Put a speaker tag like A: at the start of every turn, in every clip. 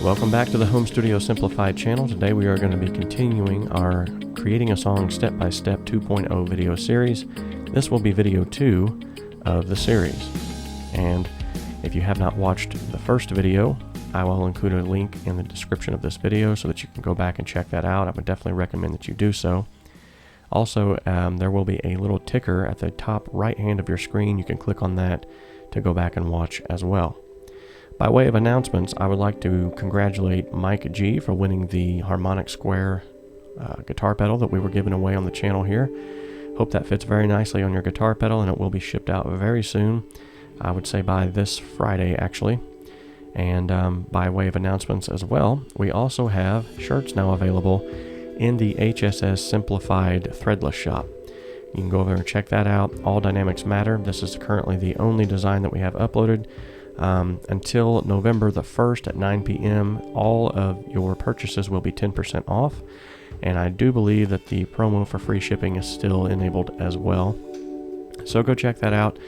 A: Welcome back to the Home Studio Simplified channel. Today we are going to be continuing our Creating a Song Step-by-Step 2.0 video series. This will be video 2 of the series. And if you have not watched the first video, I will include a link in the description of this video so that you can go back and check that out. I would definitely recommend that you do so. Also, there will be a little ticker at the top right hand of your screen. You can click on that to go back and watch as well. By way of announcements, I would like to congratulate Mike G for winning the Harmonic Square guitar pedal that we were giving away on the channel here. Hope that fits very nicely on your guitar pedal, and it will be shipped out very soon. I would say by this Friday, actually. And by way of announcements as well, we also have shirts now available in the HSS Simplified Threadless shop. You can go over and check that out. All Dynamics Matter. This is currently the only design that we have uploaded. Until November the 1st at 9 p.m., all of your purchases will be 10% off. And I do believe that the promo for free shipping is still enabled as well. So go check that out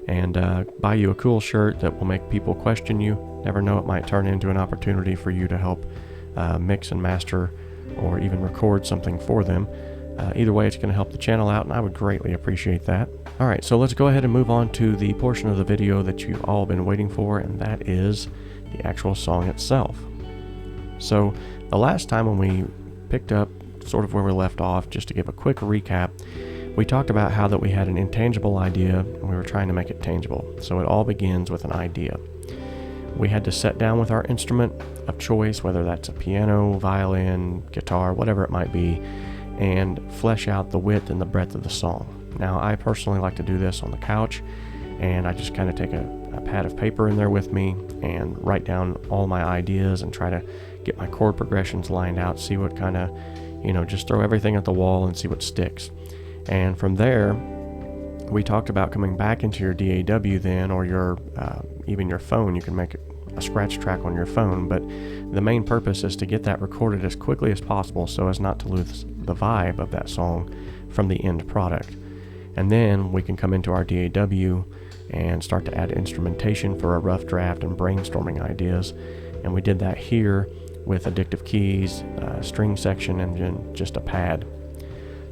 A: and buy you a cool shirt that will make people question you. Never know, it might turn into an opportunity for you to help mix and master or even record something for them. Either way, it's going to help the channel out, and I would greatly appreciate that. All right, so let's go ahead and move on to the portion of the video that you've all been waiting for, and that is the actual song itself. So the last time when we picked up sort of where we left off, just to give a quick recap, we talked about how that we had an intangible idea and we were trying to make it tangible. So it all begins with an idea. We had to sit down with our instrument of choice, whether that's a piano, violin, guitar, whatever it might be, and flesh out the width and the breadth of the song. Now, I personally like to do this on the couch, and I just kind of take a pad of paper in there with me and write down all my ideas and try to get my chord progressions lined out, see what kind of, just throw everything at the wall and see what sticks. And from there, we talked about coming back into your DAW then, or your even your phone. You can make a scratch track on your phone, but the main purpose is to get that recorded as quickly as possible so as not to lose the vibe of that song from the end product. And then we can come into our DAW and start to add instrumentation for a rough draft and brainstorming ideas. And we did that here with addictive keys, string section, and then just a pad.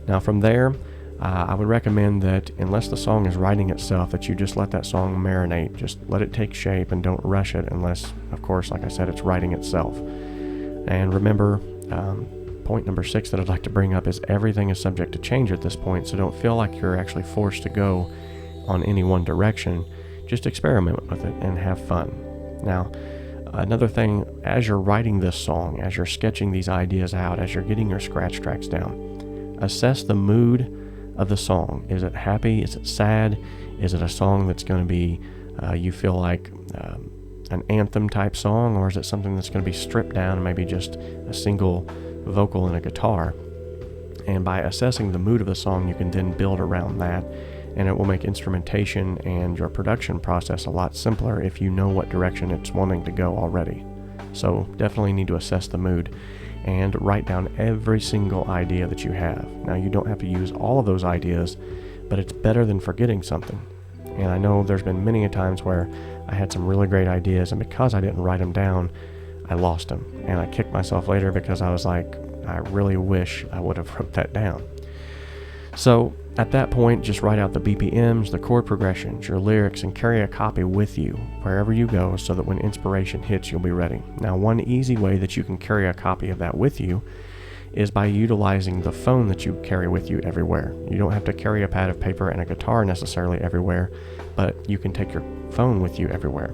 A: Now from there, I would recommend that unless the song is writing itself, that you just let that song marinate. Just let it take shape and don't rush it unless, of course, like I said, it's writing itself. And remember, point number 6 that I'd like to bring up is everything is subject to change at this point, so don't feel like you're actually forced to go on any one direction. Just experiment with it and have fun. Now, another thing, as you're writing this song, as you're sketching these ideas out, as you're getting your scratch tracks down, assess the mood of the song. Is it happy? Is it sad? Is it a song that's going to be, you feel like an anthem type song, or is it something that's going to be stripped down and maybe just a single vocal and a guitar? And by assessing the mood of the song, you can then build around that, and it will make instrumentation and your production process a lot simpler if you know what direction it's wanting to go already. So definitely need to assess the mood and write down every single idea that you have. Now, you don't have to use all of those ideas, but it's better than forgetting something. And I know there's been many a times where I had some really great ideas, and because I didn't write them down, I lost them. And I kicked myself later because I was like, I really wish I would have wrote that down. So at that point, just write out the BPMs, the chord progressions, your lyrics, and carry a copy with you wherever you go so that when inspiration hits, you'll be ready. Now, one easy way that you can carry a copy of that with you is by utilizing the phone that you carry with you everywhere. You don't have to carry a pad of paper and a guitar necessarily everywhere, but you can take your phone with you everywhere.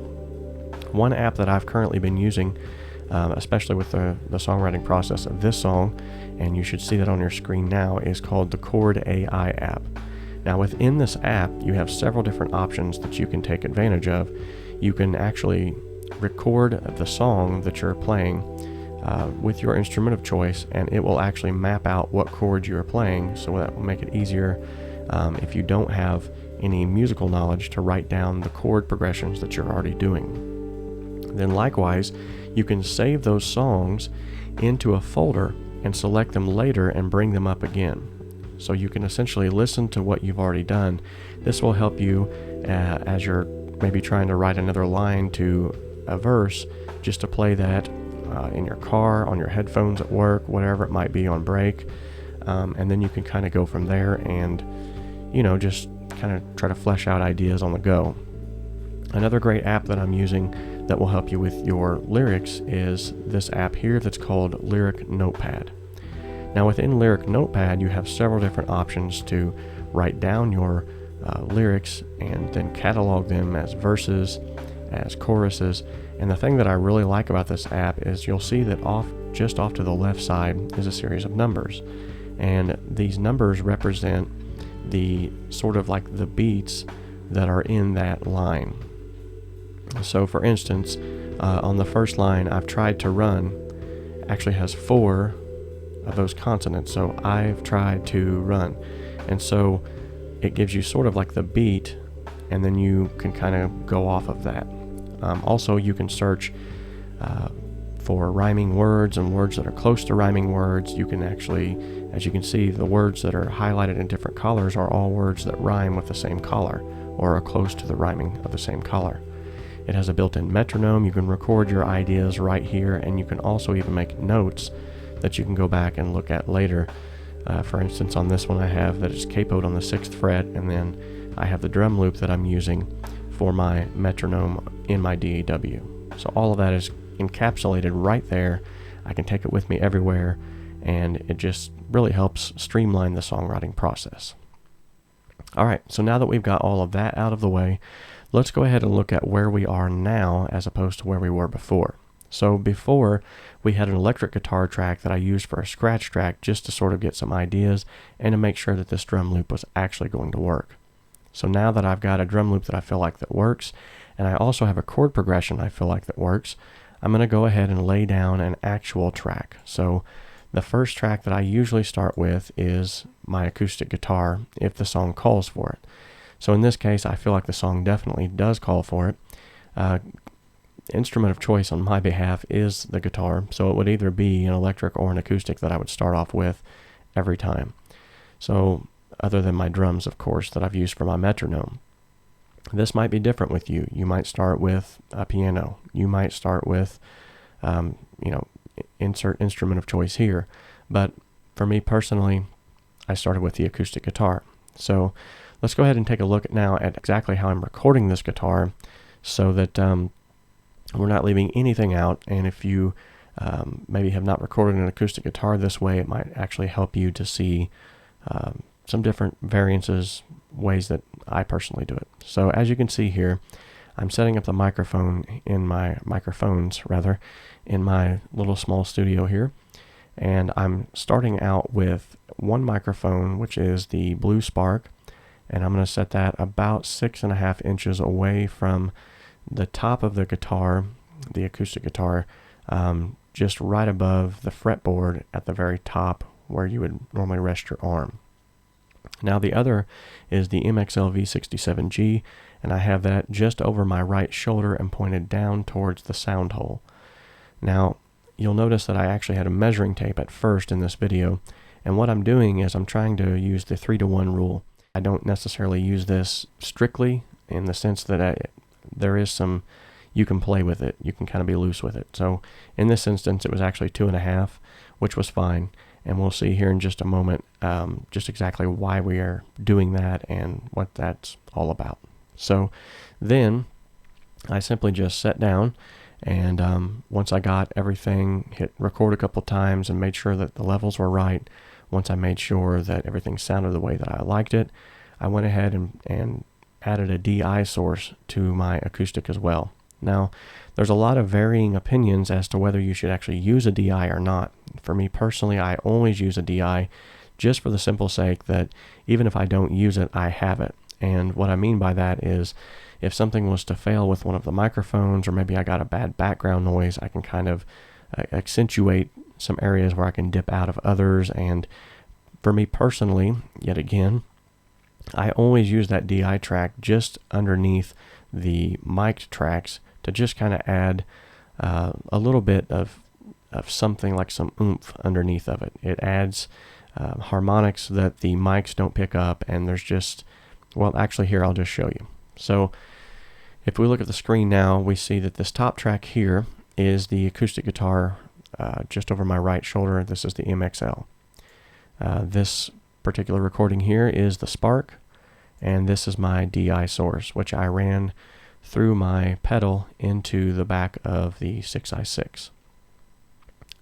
A: One app that I've currently been using, especially with the songwriting process of this song, and you should see that on your screen now, is called the Cort AI app. Now, within this app, you have several different options that you can take advantage of. You can actually record the song that you're playing with your instrument of choice, and it will actually map out what chords you're playing, so that will make it easier if you don't have any musical knowledge to write down the chord progressions that you're already doing. Then likewise, you can save those songs into a folder and select them later and bring them up again. So you can essentially listen to what you've already done. This will help you as you're maybe trying to write another line to a verse, just to play that in your car, on your headphones at work, whatever it might be on break. And then you can kind of go from there and, just kind of try to flesh out ideas on the go. Another great app that I'm using that will help you with your lyrics is this app here that's called Lyric Notepad. Now within Lyric Notepad, you have several different options to write down your lyrics and then catalog them as verses, as choruses. And the thing that I really like about this app is you'll see that just off to the left side is a series of numbers. And these numbers represent the sort of like the beats that are in that line. So for instance, on the first line, I've tried to run actually has 4 of those consonants. So I've tried to run. And so it gives you sort of like the beat, and then you can kind of go off of that. Also, you can search for rhyming words and words that are close to rhyming words. You can actually, as you can see, the words that are highlighted in different colors are all words that rhyme with the same color or are close to the rhyming of the same color. It has a built-in metronome. You can record your ideas right here, and you can also even make notes that you can go back and look at later. For instance, on this one I have that it's capoed on the 6th fret, and then I have the drum loop that I'm using for my metronome in my DAW. So all of that is encapsulated right there. I can take it with me everywhere, and it just really helps streamline the songwriting process. Alright, so now that we've got all of that out of the way, let's go ahead and look at where we are now as opposed to where we were before. So before, we had an electric guitar track that I used for a scratch track just to sort of get some ideas and to make sure that this drum loop was actually going to work. So now that I've got a drum loop that I feel like that works, and I also have a chord progression I feel like that works, I'm going to go ahead and lay down an actual track. So the first track that I usually start with is my acoustic guitar if the song calls for it. So in this case, I feel like the song definitely does call for it. Instrument of choice on my behalf is the guitar, so it would either be an electric or an acoustic that I would start off with every time. So other than my drums, of course, that I've used for my metronome. This might be different with you. You might start with a piano. You might start with, insert instrument of choice here. But for me personally, I started with the acoustic guitar. So let's go ahead and take a look now at exactly how I'm recording this guitar so that we're not leaving anything out. And if you maybe have not recorded an acoustic guitar this way, it might actually help you to see some different variances, ways that I personally do it. So as you can see here, I'm setting up the microphones in my little small studio here. And I'm starting out with one microphone, which is the Blue Spark. And I'm going to set that about 6.5 inches away from the top of the guitar, the acoustic guitar, just right above the fretboard at the very top where you would normally rest your arm. Now the other is the MXL V67G, and I have that just over my right shoulder and pointed down towards the sound hole. Now you'll notice that I actually had a measuring tape at first in this video, and what I'm doing is I'm trying to use the 3-to-1 rule. I don't necessarily use this strictly in the sense that there is some, you can play with it, you can kind of be loose with it. So in this instance it was actually 2.5, which was fine, and we'll see here in just a moment just exactly why we are doing that and what that's all about. So then I simply just sat down, and once I got everything, hit record a couple times and made sure that the levels were right. Once I made sure that everything sounded the way that I liked it, I went ahead and added a DI source to my acoustic as well. Now, there's a lot of varying opinions as to whether you should actually use a DI or not. For me personally, I always use a DI just for the simple sake that even if I don't use it, I have it. And what I mean by that is if something was to fail with one of the microphones, or maybe I got a bad background noise, I can kind of accentuate some areas where I can dip out of others. And for me personally, yet again, I always use that DI track just underneath the mic'd tracks to just kind of add a little bit of something like some oomph underneath of it. It adds harmonics that the mics don't pick up, and there's just, well, actually here I'll just show you. So if we look at the screen now, we see that this top track here is the acoustic guitar just over my right shoulder. This is the MXL. This particular recording here is the Spark, and this is my DI source, which I ran through my pedal into the back of the 6i6.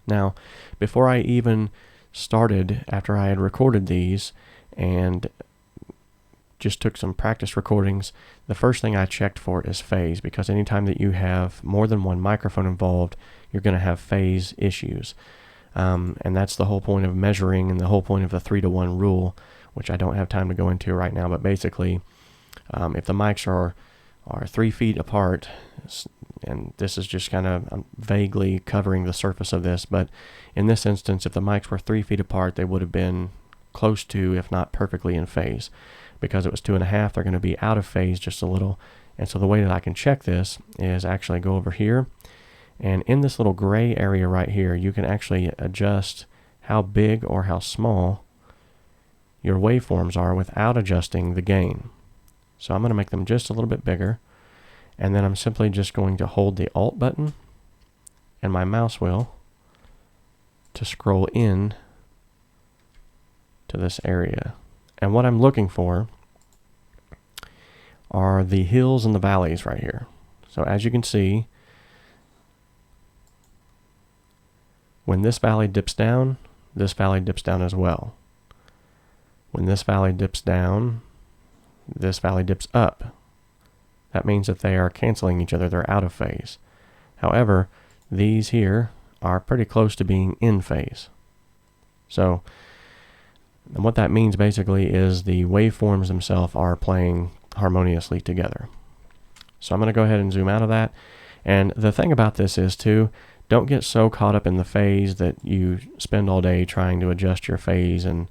A: Now, before I even started, after I had recorded these and just took some practice recordings, the first thing I checked for is phase, because anytime that you have more than one microphone involved, you're going to have phase issues. And that's the whole point of measuring and the whole point of the 3-to-1 rule, which I don't have time to go into right now. But basically, if the mics are 3 feet apart, and this is just kind of vaguely covering the surface of this, but in this instance, if the mics were 3 feet apart, they would have been close to, if not perfectly in phase. Because it was 2.5, they're going to be out of phase just a little. And so the way that I can check this is actually go over here, and in this little gray area right here, you can actually adjust how big or how small your waveforms are without adjusting the gain. So I'm going to make them just a little bit bigger, and then I'm simply just going to hold the Alt button and my mouse wheel to scroll in to this area. And what I'm looking for are the hills and the valleys right here. So as you can see, when this valley dips down as well. When this valley dips down, this valley dips up. That means that they are canceling each other. They're out of phase. However, these here are pretty close to being in phase. So, and what that means basically is the waveforms themselves are playing harmoniously together. So I'm going to go ahead and zoom out of that. And the thing about this is too, don't get so caught up in the phase that you spend all day trying to adjust your phase and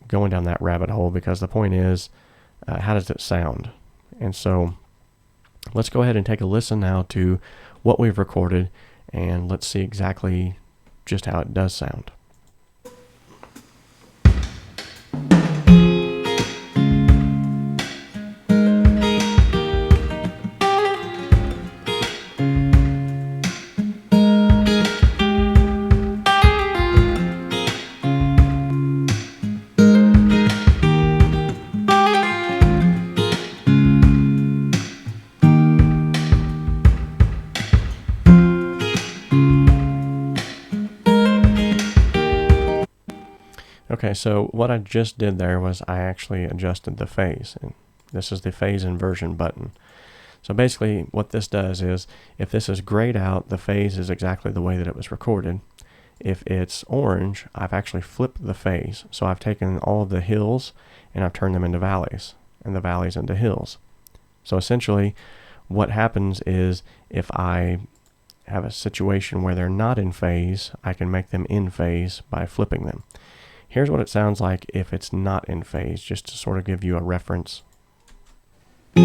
A: going down that rabbit hole, because the point is, how does it sound? And so let's go ahead and take a listen now to what we've recorded, and let's see exactly just how it does sound. Okay, so what I just did there was I actually adjusted the phase, and this is the phase inversion button. So basically what this does is, if this is grayed out, the phase is exactly the way that it was recorded. If it's orange, I've actually flipped the phase. So I've taken all of the hills and I've turned them into valleys, and the valleys into hills. So essentially what happens is, if I have a situation where they're not in phase, I can make them in phase by flipping them. Here's what it sounds like if it's not in phase, just to sort of give you a reference. Now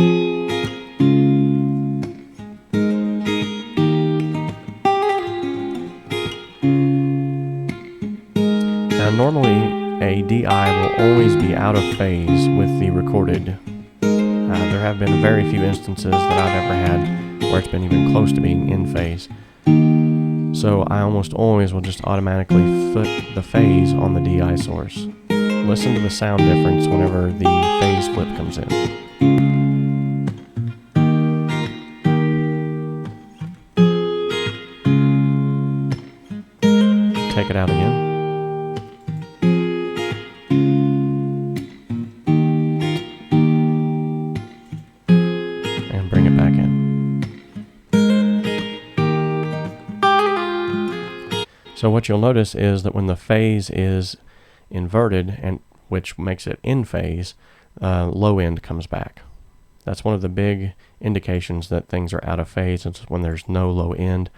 A: normally a DI will always be out of phase with the recorded. There have been very few instances that I've ever had where it's been even close to being in phase. So I almost always will just automatically flip the phase on the DI source. Listen to the sound difference whenever the phase flip comes in. Take it out again. And bring it back in. So what you'll notice is that when the phase is inverted, and which makes it in phase, low end comes back. That's one of the big indications that things are out of phase. It's when there's no low end,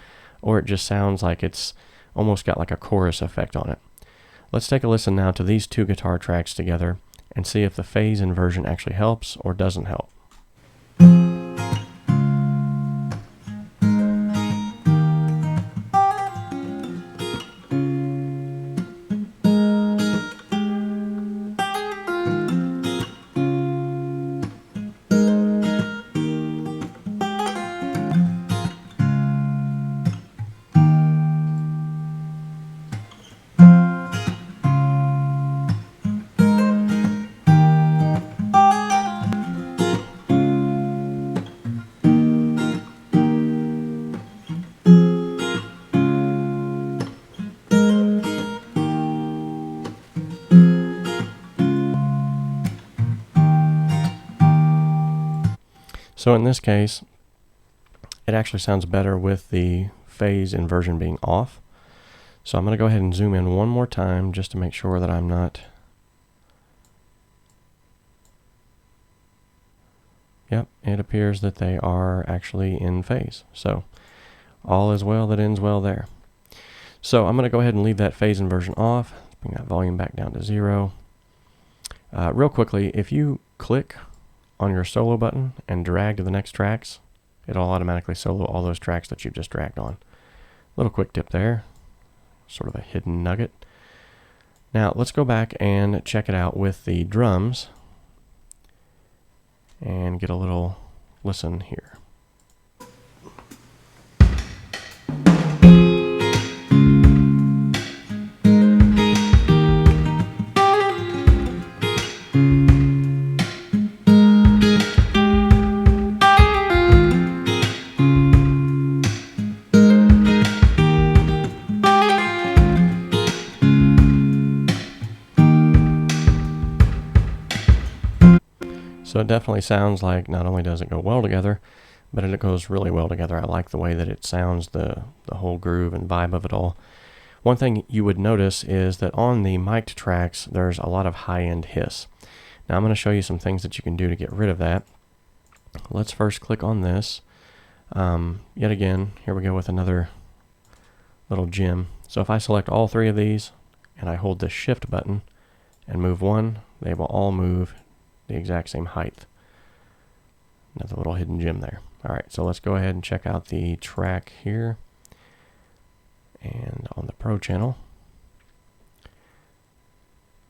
A: or it just sounds like it's almost got like a chorus effect on it. Let's take a listen now to these two guitar tracks together and see if the phase inversion actually helps or doesn't help. So in this case, it actually sounds better with the phase inversion being off. So I'm going to go ahead and zoom in one more time just to make sure that I'm not... Yep, it appears that they are actually in phase. So all is well that ends well there. So I'm going to go ahead and leave that phase inversion off. Bring that volume back down to 0. Real quickly, if you click on your solo button and drag to the next tracks, it'll automatically solo all those tracks that you've just dragged on. Little quick tip there, sort of a hidden nugget. Now let's go back and check it out with the drums and get a little listen here. So it definitely sounds like not only does it go well together, but it goes really well together. I like the way that it sounds, the whole groove and vibe of it all. One thing you would notice is that on the mic'd tracks, there's a lot of high-end hiss. Now I'm going to show you some things that you can do to get rid of that. Let's first click on this. Yet again, here we go with another little gem. So if I select all three of these and I hold the shift button and move one, they will all move the exact same height. Another little hidden gem there. Alright, so let's go ahead and check out the track here and on the Pro channel.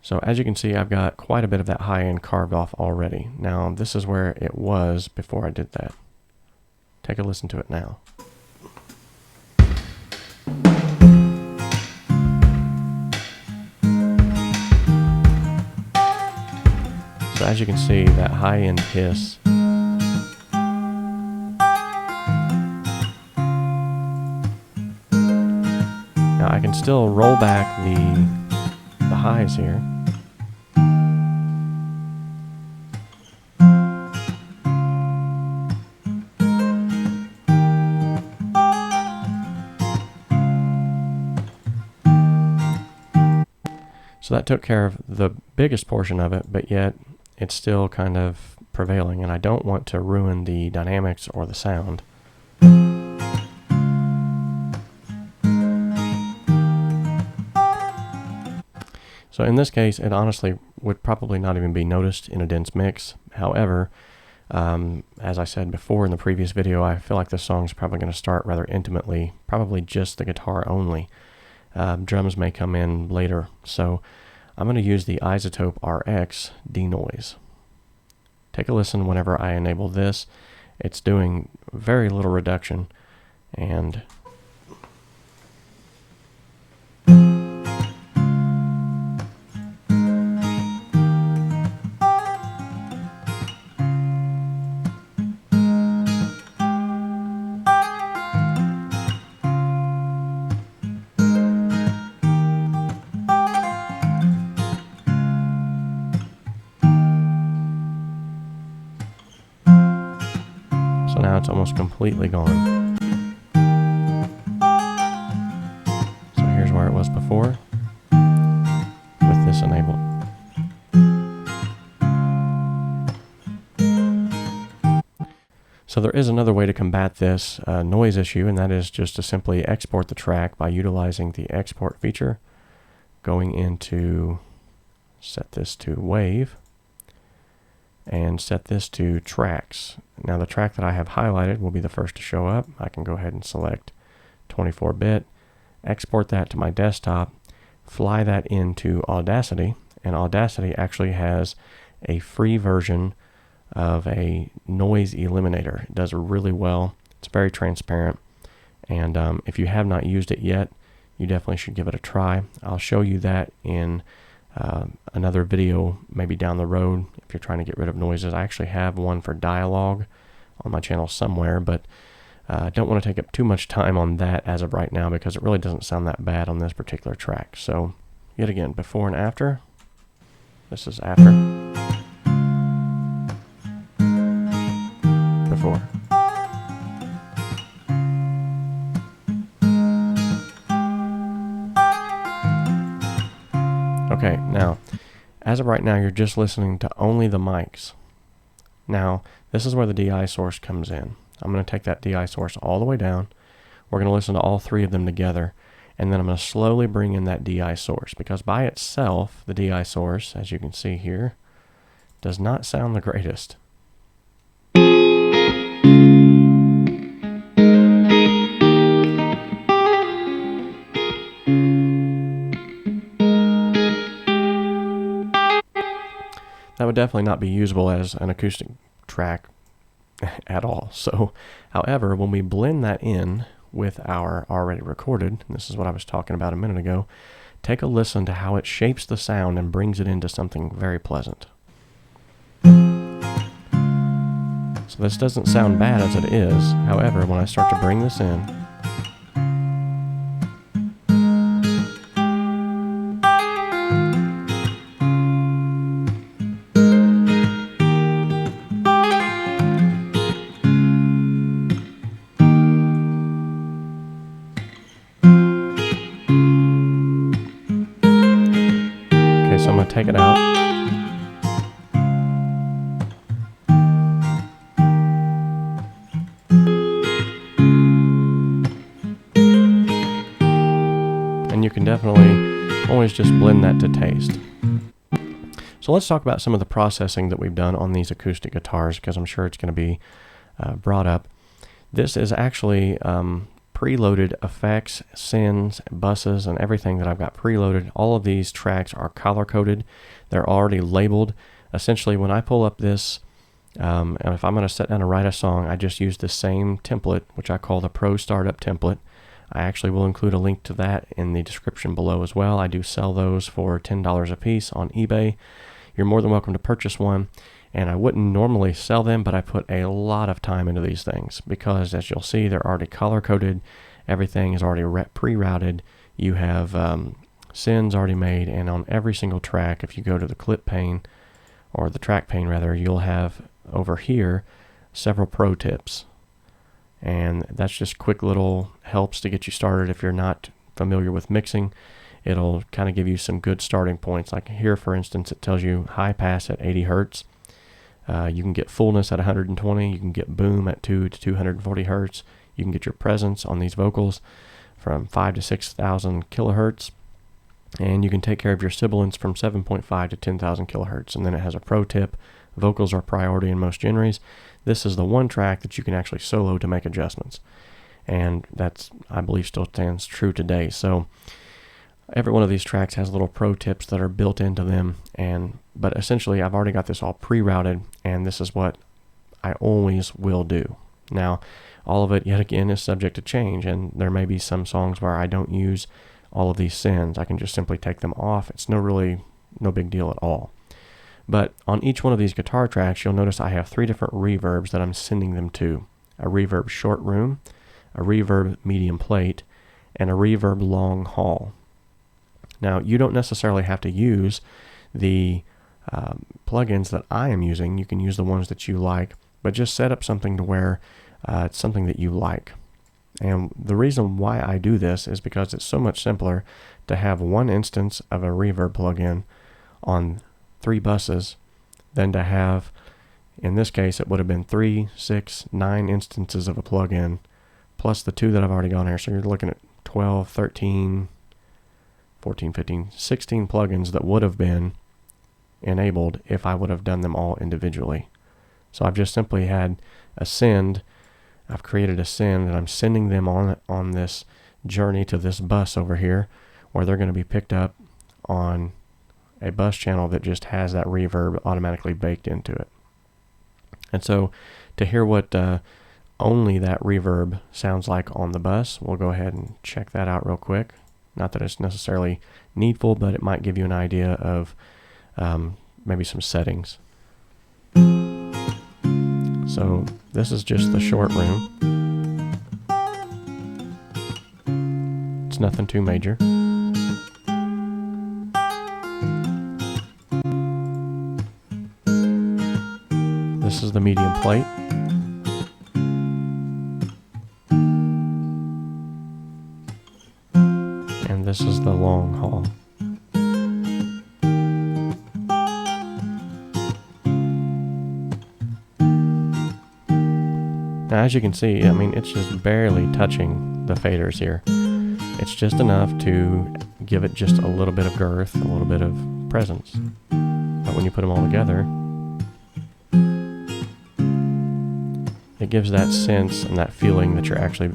A: So as you can see, I've got quite a bit of that high end carved off already. Now this is where it was before I did that. Take a listen to it now. So as you can see, that high end hiss now I can still roll back the highs here. So that took care of the biggest portion of it, but yet it's still kind of prevailing, and I don't want to ruin the dynamics or the sound. So in this case, it honestly would probably not even be noticed in a dense mix. However, as I said before in the previous video, I feel like this song is probably going to start rather intimately, probably just the guitar only. Drums may come in later, so I'm going to use the Isotope RX denoise. Take a listen whenever I enable this. It's doing very little reduction, and so now it's almost completely gone. So here's where it was before with this enabled. So there is another way to combat this noise issue, and that is just to simply export the track by utilizing the export feature, going into set this to wave and set this to tracks. Now the track that I have highlighted will be the first to show up. I can go ahead and select 24-bit, export that to my desktop, fly that into Audacity, and Audacity actually has a free version of a noise eliminator. It does really well. It's very transparent, and if you have not used it yet, you definitely should give it a try. I'll show you that in another video maybe down the road if you're trying to get rid of noises. I actually have one for dialogue on my channel somewhere, but I don't want to take up too much time on that as of right now because it really doesn't sound that bad on this particular track. So yet again, before and after. This is after. for. Okay, now, as of right now, you're just listening to only the mics. Now, this is where the DI source comes in. I'm going to take that DI source all the way down. We're going to listen to all three of them together, and then I'm going to slowly bring in that DI source, because by itself, the DI source, as you can see here, does not sound the greatest. That would definitely not be usable as an acoustic track at all. So, however, when we blend that in with our already recorded, and this is what I was talking about a minute ago, take a listen to how it shapes the sound and brings it into something very pleasant. So this doesn't sound bad as it is. However, when I start to bring this in, so I'm going to take it out. And you can definitely always just blend that to taste. So let's talk about some of the processing that we've done on these acoustic guitars, because I'm sure it's going to be brought up. This is actually preloaded effects, synths, buses, and everything that I've got preloaded. All of these tracks are color-coded. They're already labeled. Essentially, when I pull up this, and if I'm going to sit down and write a song, I just use the same template, which I call the Pro Startup template. I actually will include a link to that in the description below as well. I do sell those for $10 a piece on eBay. You're more than welcome to purchase one. And I wouldn't normally sell them, but I put a lot of time into these things because, as you'll see, they're already color-coded. Everything is already pre-routed. You have synths already made, and on every single track, if you go to the clip pane, or the track pane rather, you'll have over here several pro tips. And that's just quick little helps to get you started if you're not familiar with mixing. It'll kind of give you some good starting points. Like here, for instance, it tells you high pass at 80 hertz. You can get fullness at 120. You can get boom at 2 to 240 hertz. You can get your presence on these vocals from 5 to 6,000 kilohertz. And you can take care of your sibilants from 7.5 to 10,000 kilohertz. And then it has a pro tip. Vocals are priority in most genres. This is the one track that you can actually solo to make adjustments. And that's, I believe, still stands true today. So every one of these tracks has little pro tips that are built into them, but essentially I've already got this all pre-routed, and this is what I always will do. Now, all of it, yet again, is subject to change, and there may be some songs where I don't use all of these synths. I can just simply take them off. It's no big deal at all. But on each one of these guitar tracks, you'll notice I have 3 different reverbs that I'm sending them to. A reverb short room, a reverb medium plate, and a reverb long haul. Now, you don't necessarily have to use the plugins that I am using. You can use the ones that you like, but just set up something to where it's something that you like. And the reason why I do this is because it's so much simpler to have one instance of a reverb plugin on 3 buses than to have, in this case, it would have been 3, 6, 9 instances of a plugin, plus the 2 that I've already gone here. So you're looking at 12, 13, 14, 15, 16 plugins that would have been enabled if I would have done them all individually. So I've just simply had a send. I've created a send, and I'm sending them on this journey to this bus over here, where they're going to be picked up on a bus channel that just has that reverb automatically baked into it. And so to hear what only that reverb sounds like on the bus, we'll go ahead and check that out real quick. Not that it's necessarily needful, but it might give you an idea of maybe some settings. So this is just the short room. It's nothing too major. This is the medium plate. and this is the long haul. Now, as you can see, I mean, it's just barely touching the faders here. It's just enough to give it just a little bit of girth, a little bit of presence. But when you put them all together, it gives that sense and that feeling that you're actually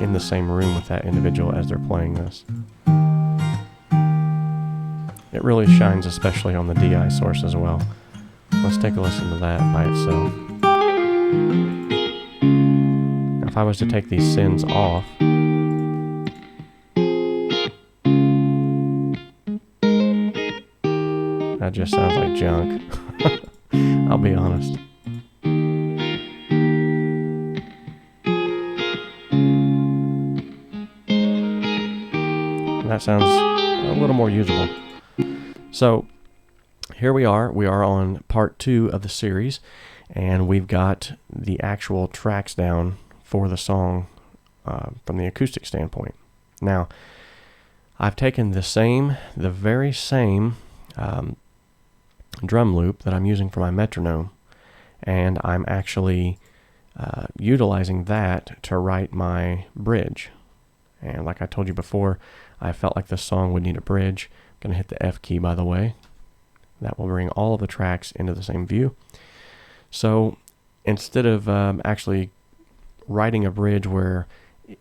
A: in the same room with that individual as they're playing this. It really shines especially on the DI source as well. Let's take a listen to that by itself. Now, if I was to take these sends off, that just sounds like junk. I'll be honest. That sounds a little more usable. So here we are on part 2 of the series, and we've got the actual tracks down for the song from the acoustic standpoint. Now, I've taken the very same drum loop that I'm using for my metronome, and I'm actually utilizing that to write my bridge. And like I told you before, I felt like this song would need a bridge. I'm going to hit the F key, by the way. That will bring all of the tracks into the same view. So instead of actually writing a bridge where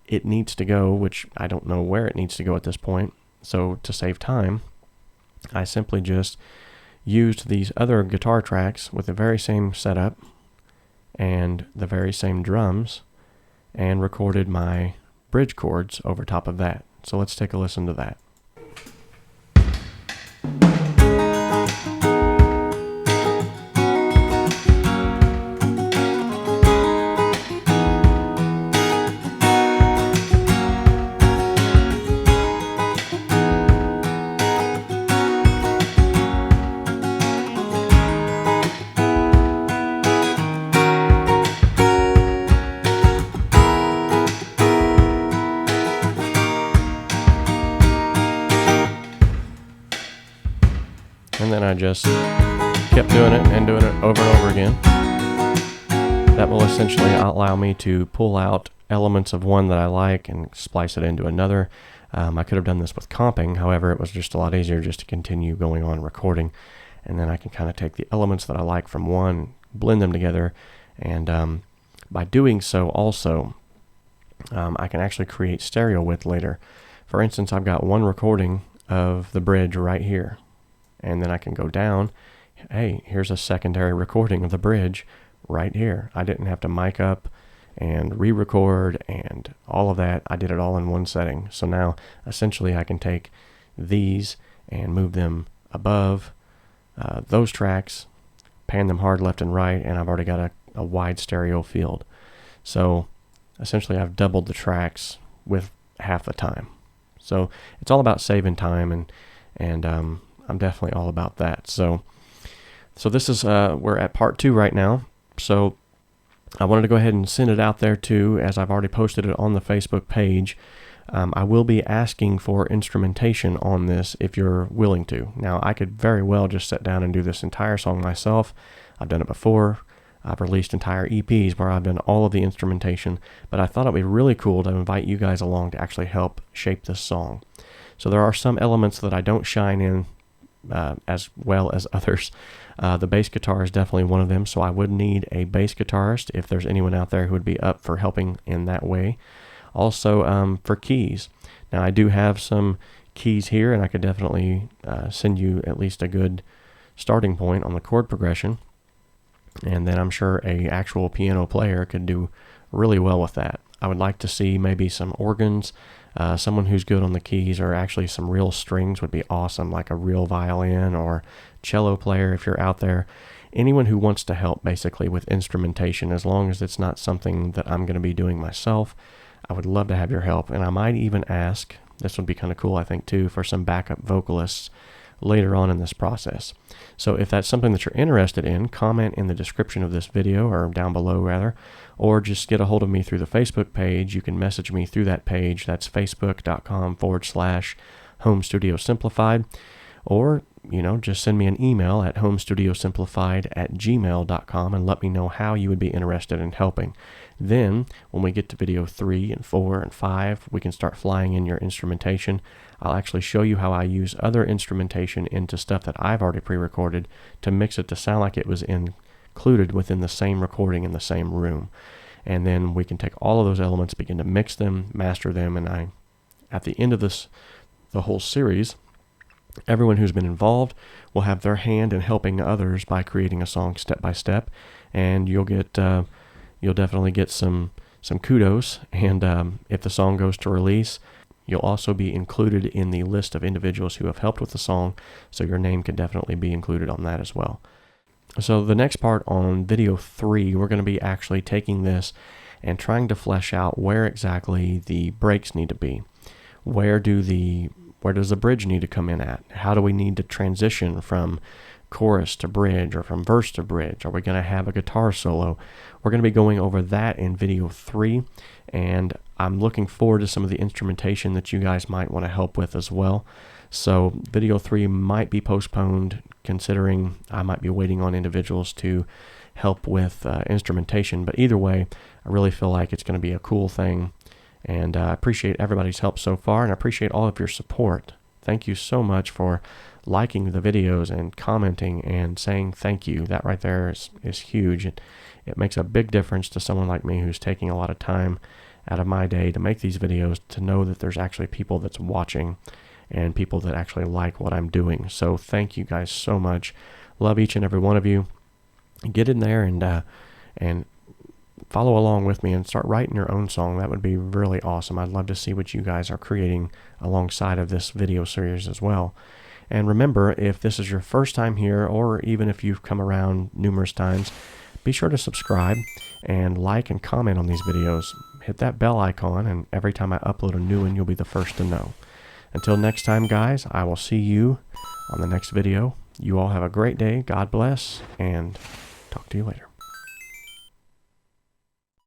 A: it needs to go, which I don't know where it needs to go at this point, so to save time, I simply just used these other guitar tracks with the very same setup and the very same drums and recorded my bridge chords over top of that. So let's take a listen to that. And then I just kept doing it and doing it over and over again. That will essentially allow me to pull out elements of one that I like and splice it into another. I could have done this with comping, however, it was just a lot easier just to continue going on recording. And then I can kind of take the elements that I like from one, blend them together, and by doing so also, I can actually create stereo width later. For instance, I've got one recording of the bridge right here. And then I can go down, hey, here's a secondary recording of the bridge right here. I didn't have to mic up and re-record and all of that. I did it all in one setting. So now, essentially, I can take these and move them above those tracks, pan them hard left and right, and I've already got a wide stereo field. So, essentially, I've doubled the tracks with half the time. So, it's all about saving time, and I'm definitely all about that. So this is, we're at part 2 right now. So I wanted to go ahead and send it out there too, as I've already posted it on the Facebook page. I will be asking for instrumentation on this if you're willing to. Now, I could very well just sit down and do this entire song myself. I've done it before. I've released entire EPs where I've done all of the instrumentation, but I thought it would be really cool to invite you guys along to actually help shape this song. So there are some elements that I don't shine in as well as others. The bass guitar is definitely one of them, so I would need a bass guitarist if there's anyone out there who would be up for helping in that way. Also, for keys. Now, I do have some keys here, and I could definitely send you at least a good starting point on the chord progression, and then I'm sure a actual piano player could do really well with that. I would like to see maybe some organs. Someone who's good on the keys, or actually some real strings would be awesome, like a real violin or cello player if you're out there. Anyone who wants to help basically with instrumentation, as long as it's not something that I'm going to be doing myself, I would love to have your help. And I might even ask, this would be kind of cool I think too, for some backup vocalists later on in this process. So if that's something that you're interested in, comment in the description of this video, or down below rather, or just get a hold of me through the Facebook page. You can message me through that page. That's facebook.com/Home Studio Simplified. Or, just send me an email at homestudiosimplified@gmail.com and let me know how you would be interested in helping. Then, when we get to video 3 and 4 and 5, we can start flying in your instrumentation. I'll actually show you how I use other instrumentation into stuff that I've already pre-recorded to mix it to sound like it was included within the same recording in the same room. And then we can take all of those elements, begin to mix them, master them, and at the end of the whole series, everyone who's been involved will have their hand in helping others by creating a song step by step, and you'll definitely get some kudos. And if the song goes to release, you'll also be included in the list of individuals who have helped with the song, so your name can definitely be included on that as well. So the next part, on video 3, we're going to be actually taking this and trying to flesh out where exactly the breaks need to be. Where does the bridge need to come in at? How do we need to transition from chorus to bridge, or from verse to bridge? Are we going to have a guitar solo? We're going to be going over that in video 3, and I'm looking forward to some of the instrumentation that you guys might want to help with as well. So video 3 might be postponed, considering I might be waiting on individuals to help with instrumentation. But either way, I really feel like it's going to be a cool thing. And I appreciate everybody's help so far, and I appreciate all of your support. Thank you so much for liking the videos and commenting and saying thank you. That right there is huge. It makes a big difference to someone like me who's taking a lot of time out of my day to make these videos, to know that there's actually people that's watching and people that actually like what I'm doing. So thank you guys so much. Love each and every one of you. Get in there and follow along with me and start writing your own song. That would be really awesome. I'd love to see what you guys are creating alongside of this video series as well. And remember, if this is your first time here, or even if you've come around numerous times, be sure to subscribe and like and comment on these videos. Hit that bell icon, and every time I upload a new one, you'll be the first to know. Until next time, guys, I will see you on the next video. You all have a great day. God bless, and talk to you later.